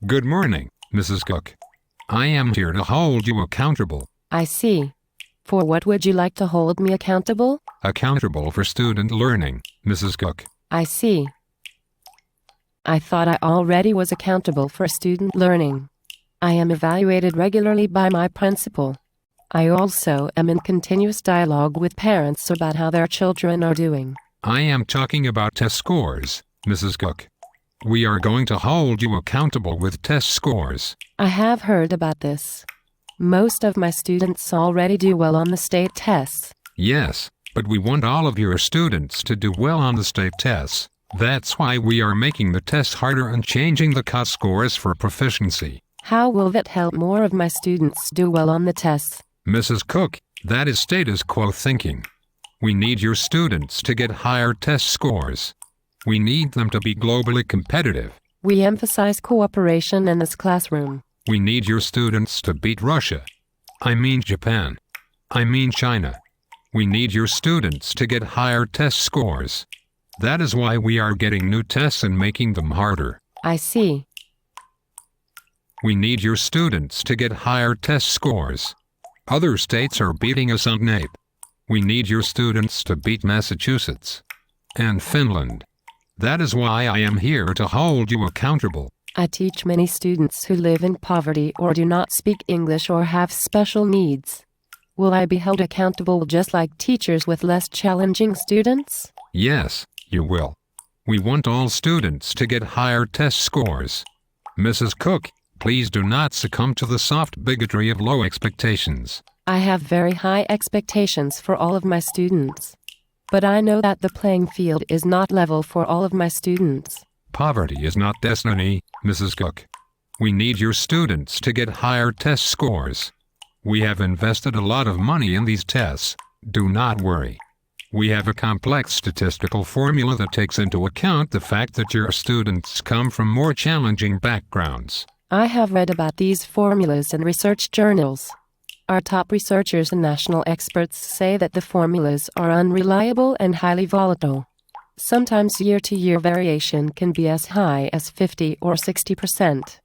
Good morning, Mrs. Cook. I am here to hold you accountable. I see. For what would you like to hold me accountable? Accountable for student learning, Mrs. Cook. I see. I thought I already was accountable for student learning. I am evaluated regularly by my principal. I also am in continuous dialogue with parents about how their children are doing. I am talking about test scores, Mrs. Cook. We are going to hold you accountable with test scores. I have heard about this. Most of my students already do well on the state tests. Yes, but we want all of your students to do well on the state tests. That's why we are making the tests harder and changing the cut scores for proficiency. How will that help more of my students do well on the tests? Mrs. Cook, that is status quo thinking. We need your students to get higher test scores. We need them to be globally competitive. We emphasize cooperation in this classroom. We need your students to beat Russia. I mean Japan. I mean China. We need your students to get higher test scores. That is why we are getting new tests and making them harder. I see. We need your students to get higher test scores. Other states are beating us on NAEP. We need your students to beat Massachusetts and Finland. That is why I am here to hold you accountable. I teach many students who live in poverty or do not speak English or have special needs. Will I be held accountable just like teachers with less challenging students? Yes, you will. We want all students to get higher test scores. Mrs. Cook, please do not succumb to the soft bigotry of low expectations. I have very high expectations for all of my students. But I know that the playing field is not level for all of my students. Poverty is not destiny, Mrs. Cook. We need your students to get higher test scores. We have invested a lot of money in these tests. Do not worry. We have a complex statistical formula that takes into account the fact that your students come from more challenging backgrounds. I have read about these formulas in research journals. Our top researchers and national experts say that the formulas are unreliable and highly volatile. Sometimes year-to-year variation can be as high as 50 or 60%.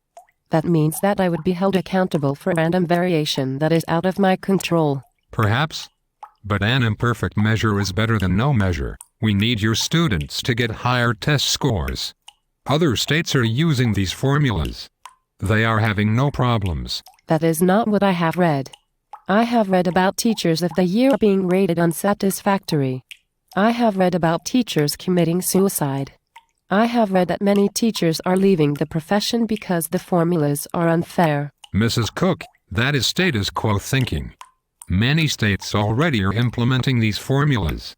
That means that I would be held accountable for random variation that is out of my control. Perhaps. But an imperfect measure is better than no measure. We need your students to get higher test scores. Other states are using these formulas. They are having no problems. That is not what I have read. I have read about teachers of the year being rated unsatisfactory. I have read about teachers committing suicide. I have read that many teachers are leaving the profession because the formulas are unfair. Mrs. Cook, that is status quo thinking. Many states already are implementing these formulas.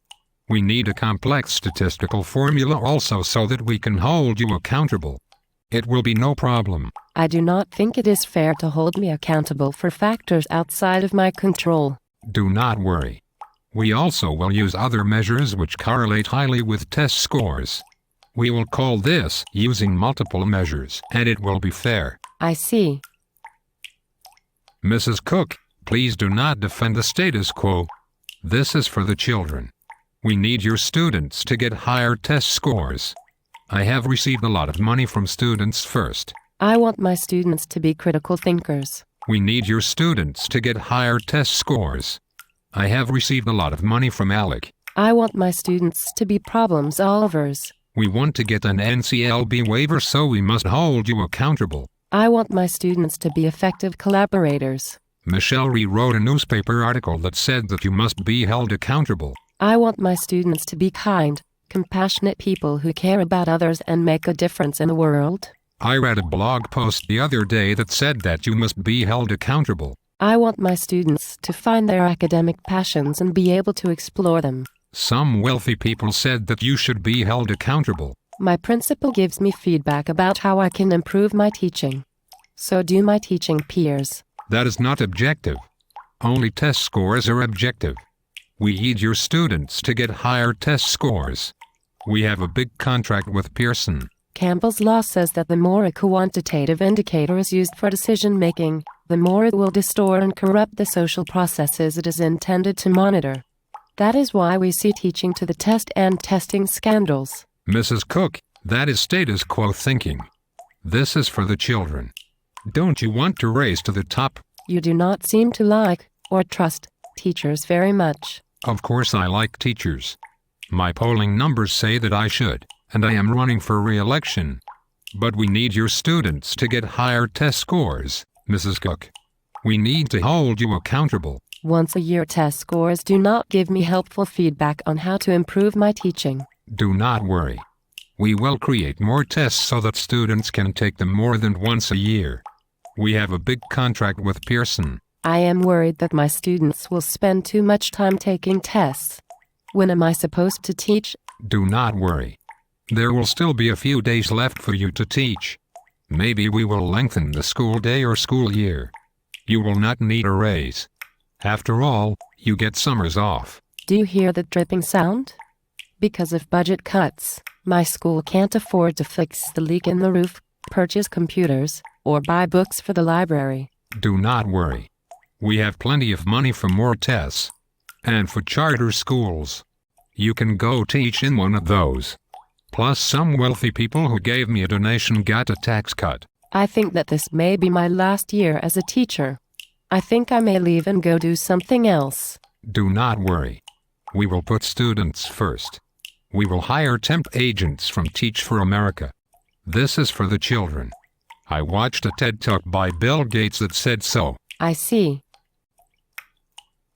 We need a complex statistical formula also so that we can hold you accountable. It will be no problem. I do not think it is fair to hold me accountable for factors outside of my control. Do not worry. We also will use other measures which correlate highly with test scores. We will call this using multiple measures, and it will be fair. I see. Mrs. Cook, please do not defend the status quo. This is for the children. We need your students to get higher test scores. I have received a lot of money from students first. I want my students to be critical thinkers. We need your students to get higher test scores. I have received a lot of money from Alec. I want my students to be problem solvers. We want to get an NCLB waiver, so we must hold you accountable. I want my students to be effective collaborators. Michelle rewrote a newspaper article that said that you must be held accountable. I want my students to be kind, compassionate people who care about others and make a difference in the world. I read a blog post the other day that said that you must be held accountable. I want my students to find their academic passions and be able to explore them. Some wealthy people said that you should be held accountable. My principal gives me feedback about how I can improve my teaching. So do my teaching peers. That is not objective. Only test scores are objective. We need your students to get higher test scores. We have a big contract with Pearson. Campbell's law says that the more a quantitative indicator is used for decision-making, the more it will distort and corrupt the social processes it is intended to monitor. That is why we see teaching to the test and testing scandals. Mrs. Cook, that is status quo thinking. This is for the children. Don't you want to raise to the top? You do not seem to like or trust teachers very much. Of course I like teachers. My polling numbers say that I should, and I am running for re-election. But we need your students to get higher test scores, Mrs. Cook. We need to hold you accountable. Once-a-year test scores do not give me helpful feedback on how to improve my teaching. Do not worry. We will create more tests so that students can take them more than once a year. We have a big contract with Pearson. I am worried that my students will spend too much time taking tests. When am I supposed to teach? Do not worry. There will still be a few days left for you to teach. Maybe we will lengthen the school day or school year. You will not need a raise. After all, you get summers off. Do you hear the dripping sound? Because of budget cuts, my school can't afford to fix the leak in the roof, purchase computers, or buy books for the library. Do not worry. We have plenty of money for more tests. And for charter schools. You can go teach in one of those. Plus some wealthy people who gave me a donation got a tax cut. I think that this may be my last year as a teacher. I think I may leave and go do something else. Do not worry. We will put students first. We will hire temp agents from Teach for America. This is for the children. I watched a TED Talk by Bill Gates that said so. I see.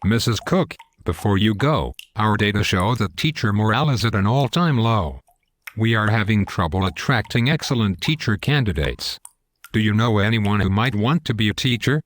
Mrs. Cook, before you go, our data show that teacher morale is at an all-time low. We are having trouble attracting excellent teacher candidates. Do you know anyone who might want to be a teacher?